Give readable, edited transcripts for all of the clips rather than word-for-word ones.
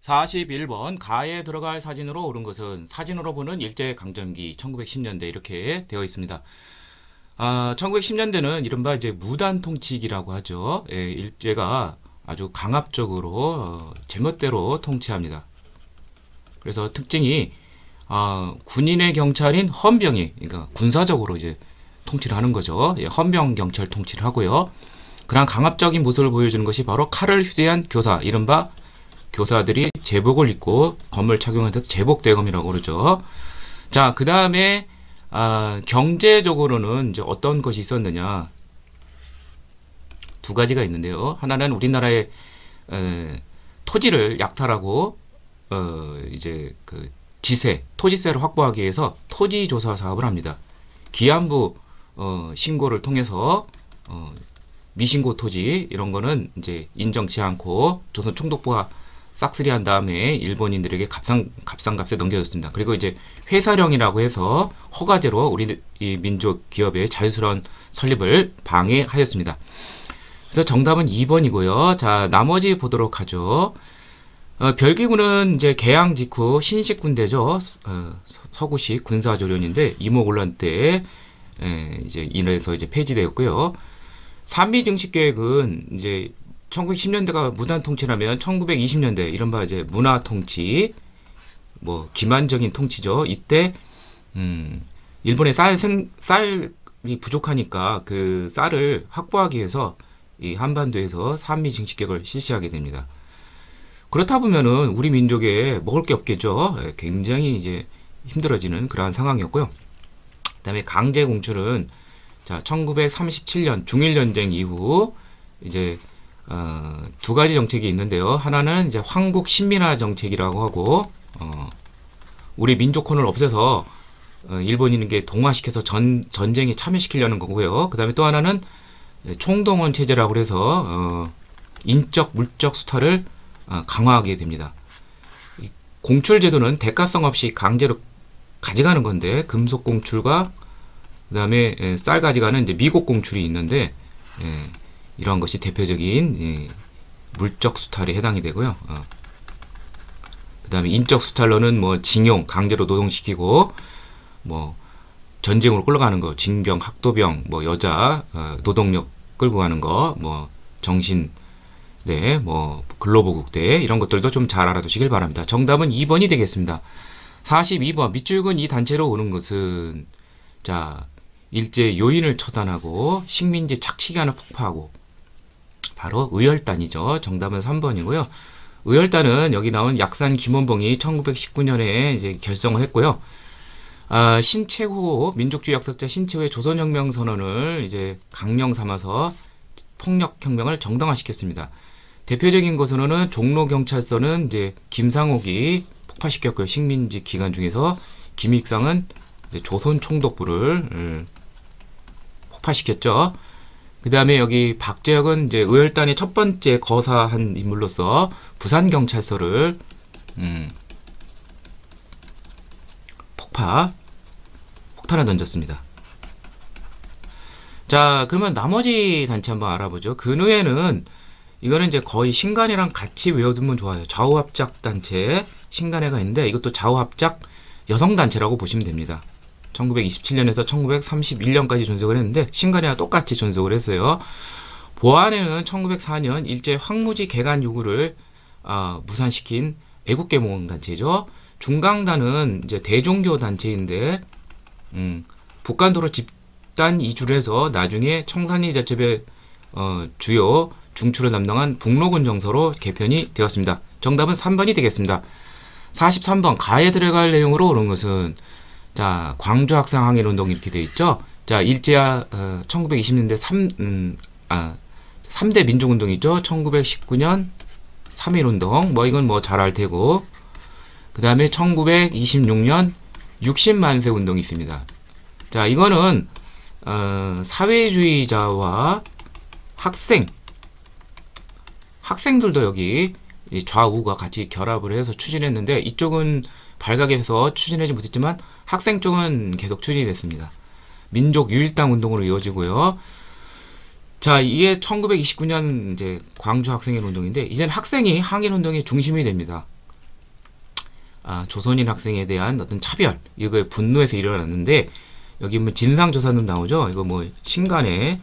41번 가에 들어갈 사진으로 옳은 것은 사진으로 보는 일제강점기 1910년대 이렇게 되어 있습니다. 1910년대는 이른바 이제 무단 통치기라고 하죠. 예, 일제가 아주 강압적으로 제멋대로 통치합니다. 그래서 특징이 군인의 경찰인 헌병이 그러니까 군사적으로 이제 통치를 하는 거죠. 예, 헌병 경찰 통치를 하고요. 그런 강압적인 모습을 보여주는 것이 바로 칼을 휴대한 교사, 이른바 교사들이 제복을 입고 검을 착용해서 제복대검이라고 그러죠. 자, 그 다음에 경제적으로는 이제 어떤 것이 있었느냐? 두 가지가 있는데요. 하나는 우리나라의 토지를 약탈하고 이제 그 지세, 토지세를 확보하기 위해서 토지조사 사업을 합니다. 기안부 신고를 통해서 미신고 토지 이런 거는 이제 인정치 않고 조선 총독부가 싹쓸이한 다음에 일본인들에게 값상값에 넘겨줬습니다. 그리고 이제 회사령이라고 해서 허가제로 우리 이 민족 기업의 자유스러운 설립을 방해하였습니다. 그래서 정답은 2번이고요. 자, 나머지 보도록 하죠. 별기군은 이제 개항 직후 신식 군대죠. 서구식 군사조련인데 이모군란 때 이제 인해서 이제 폐지되었고요. 삼미증식계획은 이제 1910년대가 무단 통치라면 1920년대 이른바 이제 문화 통치, 뭐 기만적인 통치죠. 이때 일본의 쌀이 부족하니까 그 쌀을 확보하기 위해서 이 한반도에서 삼미증식계획을 실시하게 됩니다. 그렇다 보면은 우리 민족에 먹을 게 없겠죠. 굉장히 이제 힘들어지는 그러한 상황이었고요. 그다음에 강제 공출은 자 1937년 중일전쟁 이후 이제 두 가지 정책이 있는데요. 하나는 이제 황국 신민화 정책이라고 하고 우리 민족혼을 없애서 일본인에게 동화시켜서 전쟁에 참여시키려는 거고요. 그 다음에 또 하나는 총동원 체제라고 해서 인적 물적 수탈을 강화하게 됩니다. 공출 제도는 대가성 없이 강제로 가져가는 건데 금속 공출과 그 다음에 쌀 가져가는 이제 미국 공출이 있는데 이러한 것이 대표적인 물적 수탈에 해당이 되고요. 그 다음에 인적 수탈로는 뭐 징용, 강제로 노동시키고 뭐 전쟁으로 끌어가는 거, 징병, 학도병, 뭐 여자 노동력 끌고 가는 거, 뭐 정신 네, 뭐 근로보국대 이런 것들도 좀 잘 알아두시길 바랍니다. 정답은 2번이 되겠습니다. 42번 밑줄근 이 단체로 오는 것은 자 일제 요인을 처단하고 식민지 착취기한을 폭파하고 바로 의열단이죠. 정답은 3번이고요. 의열단은 여기 나온 약산 김원봉이 1919년에 이제 결성을 했고요. 신채호 민족주의 역사자 신채호의 조선혁명 선언을 이제 강령 삼아서 폭력혁명을 정당화시켰습니다. 대표적인 것으로는 종로경찰서는 이제 김상옥이 폭파시켰고요. 식민지 기간 중에서 김익상은 이제 조선총독부를 폭파시켰죠. 그 다음에 여기 박재혁은 이제 의열단의 첫 번째 거사한 인물로서 부산경찰서를 폭탄을 던졌습니다. 자, 그러면 나머지 단체 한번 알아보죠. 근후에는 이거는 이제 거의 신간회랑 같이 외워두면 좋아요. 좌우합작 단체 신간회가 있는데 이것도 좌우합작 여성단체라고 보시면 됩니다. 1927년에서 1931년까지 존속을 했는데 신간회와 똑같이 존속을 했어요. 보안회는 1904년 일제 황무지 개간 요구를 무산시킨 애국계몽단체죠. 중강단은 이제 대종교 단체인데 북간도로 집단 이주를 해서 나중에 청산리 대첩의 주요 중추를 담당한 북로군 정서로 개편이 되었습니다. 정답은 3번이 되겠습니다. 43번 가에 들어갈 내용으로 옳은 것은 자 광주 학생 항일운동 이렇게 되어 있죠. 자 일제야 1920년대 3대 민족운동이죠. 1919년 3.1운동 뭐 이건 뭐 잘 알 테고 그 다음에 1926년 60만세 운동이 있습니다. 자 이거는 사회주의자와 학생들도 여기 좌우가 같이 결합을 해서 추진했는데 이쪽은 발각이 해서 추진하지 못했지만 학생 쪽은 계속 추진이 됐습니다. 민족 유일당 운동으로 이어지고요. 자, 이게 1929년 이제 광주 학생일 운동인데 이제는 학생이 항일 운동의 중심이 됩니다. 조선인 학생에 대한 어떤 차별, 이거에 분노해서 일어났는데, 여기 뭐 진상조사는 나오죠. 이거 뭐 신간에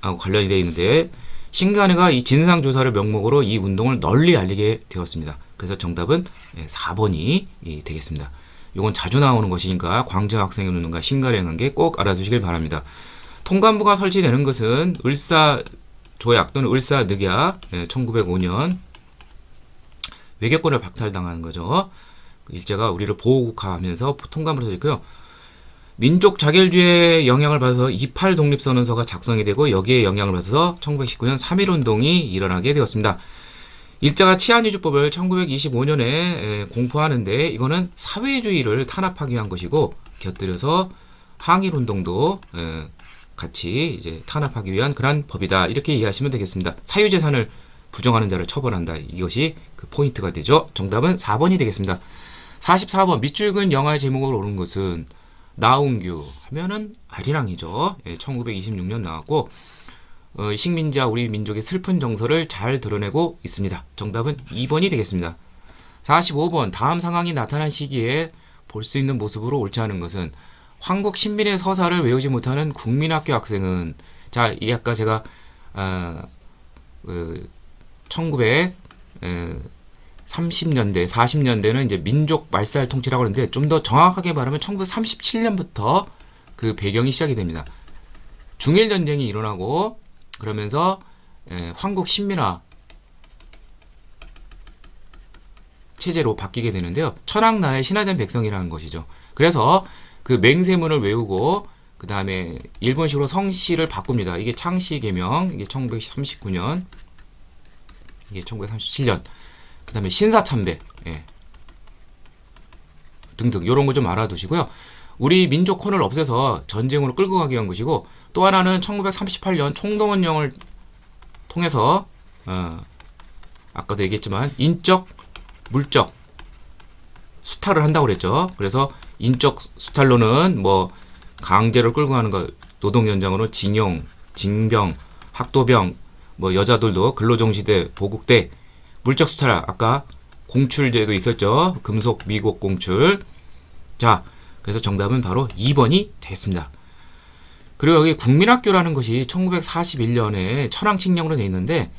관련이 되어 있는데, 신간회가 이 진상조사를 명목으로 이 운동을 널리 알리게 되었습니다. 그래서 정답은 4번이 되겠습니다. 이건 자주 나오는 것이니까 광저학생의 운동과 신간회 관계 꼭 알아두시길 바랍니다. 통감부가 설치되는 것은 을사조약 또는 을사늑약, 1905년 외교권을 박탈당하는 거죠. 일제가 우리를 보호국화하면서 통감부를 설치했고요. 민족 자결주의의 영향을 받아서 28 독립선언서가 작성이 되고, 여기에 영향을 받아서 1919년 3.1운동이 일어나게 되었습니다. 일제가 치안위주법을 1925년에 공포하는데, 이거는 사회주의를 탄압하기 위한 것이고, 곁들여서 항일운동도 같이 이제 탄압하기 위한 그런 법이다, 이렇게 이해하시면 되겠습니다. 사유재산을 부정하는 자를 처벌한다, 이것이 그 포인트가 되죠. 정답은 4번이 되겠습니다. 44번 밑줄 그은 영화의 제목으로 오른 것은 나운규 하면은 아리랑이죠. 1926년 나왔고, 식민지와 우리 민족의 슬픈 정서를 잘 드러내고 있습니다. 정답은 2번이 되겠습니다. 45번 다음 상황이 나타난 시기에 볼 수 있는 모습으로 옳지 않은 것은, 황국 신민의 서사를 외우지 못하는 국민학교 학생은, 자, 이 아까 제가 1930년대, 40년대는 이제 민족 말살 통치라고 하는데, 좀 더 정확하게 말하면 1937년부터 그 배경이 시작이 됩니다. 중일 전쟁이 일어나고, 그러면서 황국 신민화 체제로 바뀌게 되는데요. 천황나라의 신화된 백성이라는 것이죠. 그래서 그 맹세문을 외우고, 그 다음에 일본식으로 성씨를 바꿉니다. 이게 창씨 개명, 이게 1939년, 이게 1937년. 그 다음에 신사참배, 등등 이런 거 좀 알아두시고요. 우리 민족혼을 없애서 전쟁으로 끌고 가기 위한 것이고, 또 하나는 1938년 총동원령을 통해서 아까도 얘기했지만 인적, 물적 수탈을 한다고 그랬죠. 그래서 인적 수탈로는 뭐 강제로 끌고 가는 거, 노동 현장으로 징용, 징병, 학도병, 뭐 여자들도 근로종시대, 보국대, 물적 수탈, 아까 공출제도 있었죠. 금속 미국 공출. 자, 그래서 정답은 바로 2번이 됐습니다. 그리고 여기 국민학교라는 것이 1941년에 천황칙령으로 되어 있는데,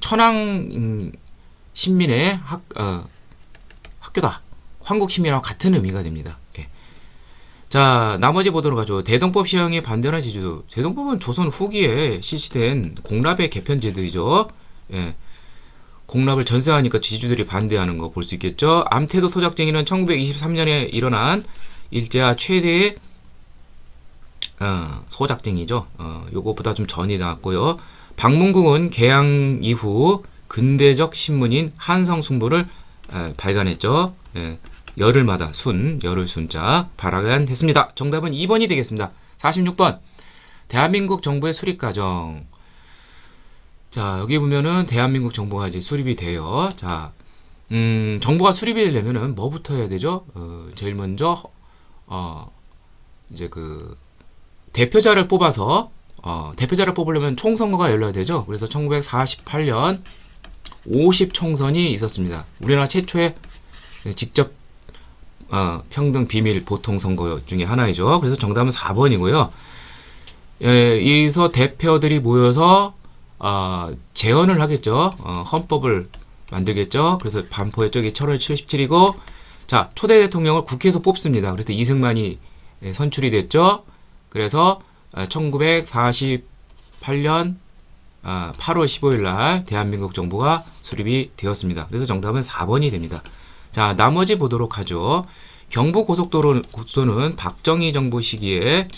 천황 신민의 학교다. 황국 신민하고 같은 의미가 됩니다. 자, 나머지 보도록 하죠. 대동법 시행에 반대하는 지주도. 대동법은 조선 후기에 실시된 공납의 개편 제도이죠. 공납을 전세하니까 지주들이 반대하는 거 볼 수 있겠죠. 암태도 소작쟁이는 1923년에 일어난 일제와 최대의 소작쟁이죠. 요거보다 좀 전이 나왔고요. 박문국은 개항 이후 근대적 신문인 한성순보를 발간했죠. 열흘마다 열흘 순자 발간했습니다. 정답은 2번이 되겠습니다. 46번 대한민국 정부의 수립과정. 자, 여기 보면은 대한민국 정부가 이제 수립이 돼요. 자, 정부가 수립이 되려면은 뭐부터 해야 되죠? 제일 먼저 이제 그 대표자를 뽑아서 대표자를 뽑으려면 총선거가 열려야 되죠. 그래서 1948년 50총선이 있었습니다. 우리나라 최초의 직접 평등 비밀 보통 선거 중에 하나이죠. 그래서 정답은 4번이고요. 여기서 대표들이 모여서 재헌을 하겠죠. 헌법을 만들겠죠. 그래서 반포의 쪽이 7월 77이고, 자, 초대 대통령을 국회에서 뽑습니다. 그래서 이승만이 선출이 됐죠. 그래서 1948년 8월 15일 날 대한민국 정부가 수립이 되었습니다. 그래서 정답은 4번이 됩니다. 자, 나머지 보도록 하죠. 경부고속도로는 박정희 정부 시기에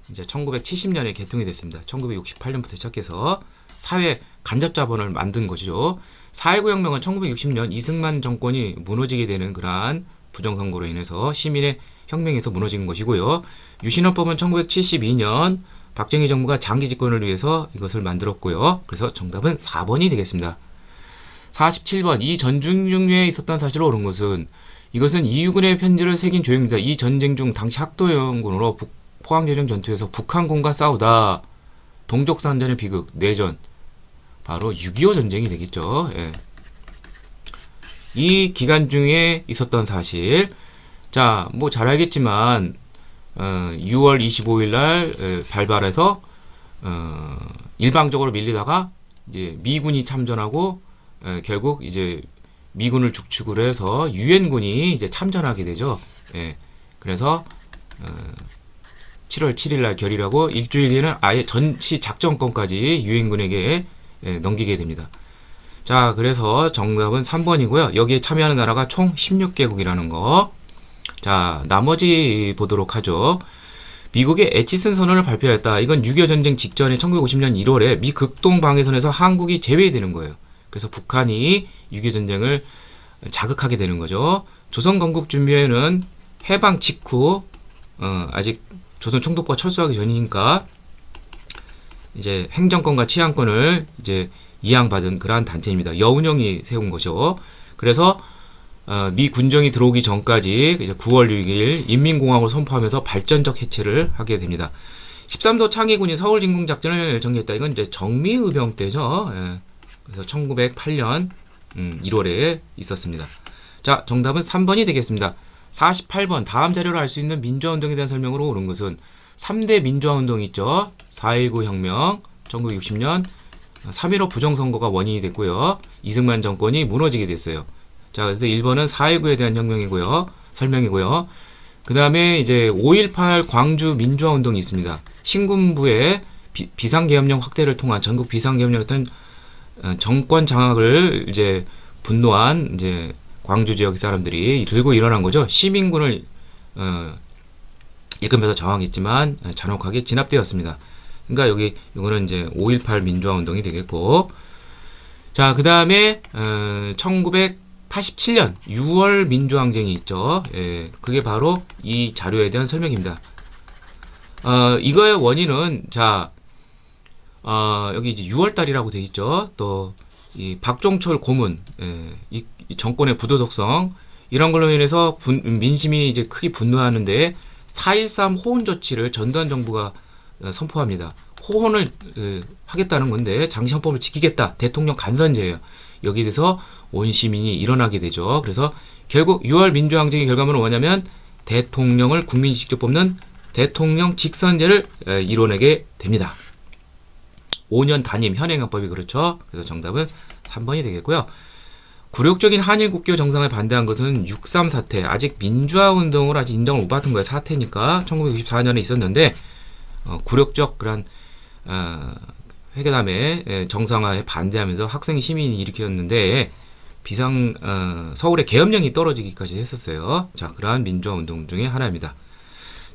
이제 1970년에 개통이 됐습니다. 1968년부터 시작해서 사회 간접자본을 만든 것이죠. 4.19 혁명은 1960년 이승만 정권이 무너지게 되는 그러한 부정선거로 인해서 시민의 혁명에서 무너진 것이고요. 유신헌법은 1972년 박정희 정부가 장기 집권을 위해서 이것을 만들었고요. 그래서 정답은 4번이 되겠습니다. 47번 이 전쟁 중에 있었던 사실을 옳은 것은, 이것은 이유군의 편지를 새긴 조입니다. 이 전쟁 중 당시 학도연군으로 포항전쟁 전투에서 북한군과 싸우다 동족산전의 비극, 내전, 바로 6.25 전쟁이 되겠죠. 6.25 이 기간 중에 있었던 사실. 자, 뭐 잘 알겠지만 6월 25일 날 발발해서 일방적으로 밀리다가 이제 미군이 참전하고 결국 이제 미군을 죽축을 해서 유엔군이 이제 참전하게 되죠. 예. 그래서 7월 7일 날 결의하고 일주일 뒤에는 아예 전시 작전권까지 유엔군에게 넘기게 됩니다. 자, 그래서 정답은 3번이고요. 여기에 참여하는 나라가 총 16개국이라는 거. 자, 나머지 보도록 하죠. 미국의 에치슨 선언을 발표했다. 이건 6.25 전쟁 직전에 1950년 1월에 미 극동 방위선에서 한국이 제외되는 거예요. 그래서 북한이 6.25 전쟁을 자극하게 되는 거죠. 조선 건국 준비에는 해방 직후 아직 조선 총독부가 철수하기 전이니까 이제 행정권과 치안권을 이제 이양받은 그러한 단체입니다. 여운형이 세운 것이죠. 그래서 미 군정이 들어오기 전까지 이제 9월 6일 인민공화국을 선포하면서 발전적 해체를 하게 됩니다. 13도 창의군이 서울 진공 작전을 정리했다. 이건 이제 정미의병 때죠. 예. 그래서 1908년 1월에 있었습니다. 자, 정답은 3번이 되겠습니다. 48번 다음 자료를 알 수 있는 민주화운동에 대한 설명으로 옳은 것은 3대 민주화운동이 있죠. 4.19 혁명, 1960년 3.15 부정선거가 원인이 됐고요. 이승만 정권이 무너지게 됐어요. 자, 그래서 1번은 4.19에 대한 혁명이고요. 설명이고요. 그 다음에 이제 5.18 광주 민주화운동이 있습니다. 신군부의 비상계엄령 확대를 통한 전국 비상계엄령이었던 정권 장악을 이제 분노한 이제 광주 지역 사람들이 들고 일어난 거죠. 시민군을 이끌면서 저항했지만 잔혹하게 진압되었습니다. 그러니까 여기 이거는 이제 5.18 민주화 운동이 되겠고, 자, 그 다음에 1987년 6월 민주항쟁이 있죠. 예, 그게 바로 이 자료에 대한 설명입니다. 이거의 원인은 자, 여기 이제 6월 달이라고 되어 있죠. 또 이 박종철 고문, 이 정권의 부도덕성 이런 걸로 인해서 민심이 이제 크게 분노하는데 4.13 호혼 조치를 전두환 정부가 선포합니다. 호혼을 하겠다는 건데 장시헌법을 지키겠다. 대통령 간선제예요. 여기에 대해서 온 시민이 일어나게 되죠. 그래서 결국 6월 민주항쟁의 결과물은 뭐냐면 대통령을 국민이 직접 뽑는 대통령 직선제를 이뤄내게 됩니다. 5년 단임 현행헌법이 그렇죠. 그래서 정답은 3번이 되겠고요. 굴욕적인 한일 국교 정상에 반대한 것은 6.3 사태, 아직 민주화 운동을 아직 인정을 못 받은 거예요. 사태니까 1994년에 있었는데 굴욕적 그런 회계담의 정상화에 반대하면서 학생 시민이 일으켰는데 서울의 계엄령이 떨어지기까지 했었어요. 자, 그러한 민주화 운동 중에 하나입니다.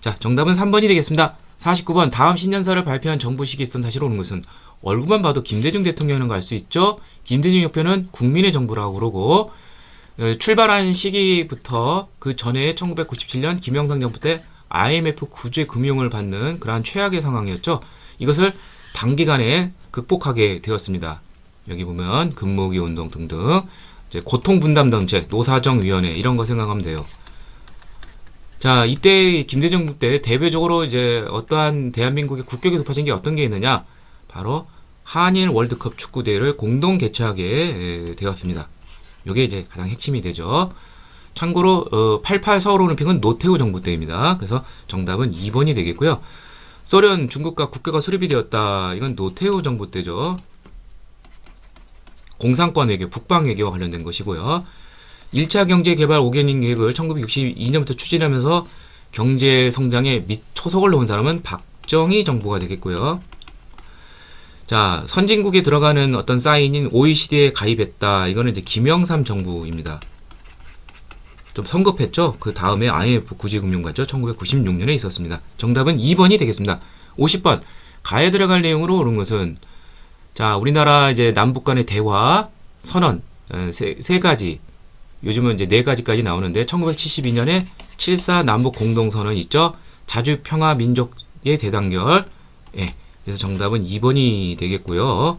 자, 정답은 3번이 되겠습니다. 49번 다음 신년사를 발표한 정부 시기에 있었던 사실 옳은 것은 얼굴만 봐도 김대중 대통령이라는 걸 알 수 있죠. 김대중 협회는 국민의 정부라고 그러고 출발한 시기부터 그 전에 1997년 김영삼 정부 때 IMF 구제 금융을 받는 그러한 최악의 상황이었죠. 이것을 단기간에 극복하게 되었습니다. 여기 보면 근무기 운동 등등 이제 고통분담정책, 노사정위원회 이런 거 생각하면 돼요. 자, 이때 김대중 때 대표적으로 이제 어떠한 대한민국의 국격이 높아진 게 어떤 게 있느냐? 바로 한일 월드컵 축구 대회를 공동 개최하게 되었습니다. 이게 이제 가장 핵심이 되죠. 참고로 88 서울올림픽은 노태우 정부 때입니다. 그래서 정답은 2번이 되겠고요. 소련, 중국과 국교가 수립이 되었다. 이건 노태우 정부 때죠. 공산권 외교, 북방 외교와 관련된 것이고요. 1차 경제개발 5개년 계획을 1962년부터 추진하면서 경제 성장에 초석을 놓은 사람은 박정희 정부가 되겠고요. 자, 선진국에 들어가는 어떤 사인인 OECD에 가입했다. 이거는 이제 김영삼 정부입니다. 좀 성급했죠? 그 다음에 IMF 구제금융가죠? 1996년에 있었습니다. 정답은 2번이 되겠습니다. 50번. 가에 들어갈 내용으로 옳은 것은 자, 우리나라 이제 남북 간의 대화, 선언, 세 가지. 요즘은 이제 4가지까지 나오는데 1972년에 7.4 남북 공동선언 있죠. 자주평화민족의 대단결. 예, 그래서 정답은 2번이 되겠고요.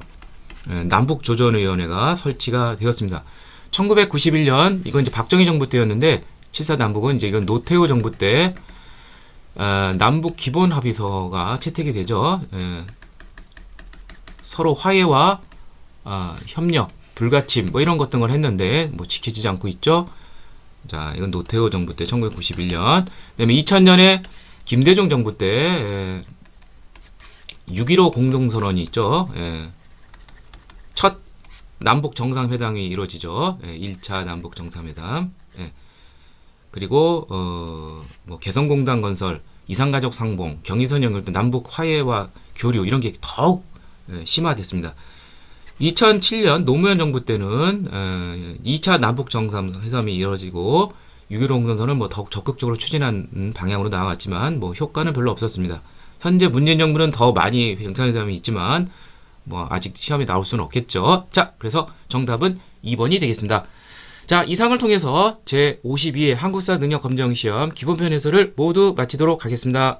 남북조정위원회가 설치가 되었습니다. 1991년 이건 이제 박정희 정부 때였는데 7.4 남북은 이제 이건 노태우 정부 때 남북 기본 합의서가 채택이 되죠. 서로 화해와 협력 불가침 뭐 이런 것들 했는데 뭐 지켜지지 않고 있죠. 자, 이건 노태우 정부 때 1991년. 그다음에 2000년에 김대중 정부 때 6.15 공동선언이 있죠. 첫 남북 정상회담이 이루어지죠. 1차 남북 정상회담. 그리고 뭐 개성공단 건설, 이산가족 상봉, 경의선 연결 등 남북 화해와 교류 이런 게 더욱 심화됐습니다. 2007년 노무현 정부 때는 2차 남북 정상회담이 이루어지고 6.15 공동선언을 뭐 더욱 적극적으로 추진하는 방향으로 나왔지만 뭐 효과는 별로 없었습니다. 현재 문재인 정부는 더 많이 정상회담이 있지만 뭐 아직 시험에 나올 수는 없겠죠. 자, 그래서 정답은 2번이 되겠습니다. 자, 이상을 통해서 제52회 한국사 능력 검정 시험 기본편 해설을 모두 마치도록 하겠습니다.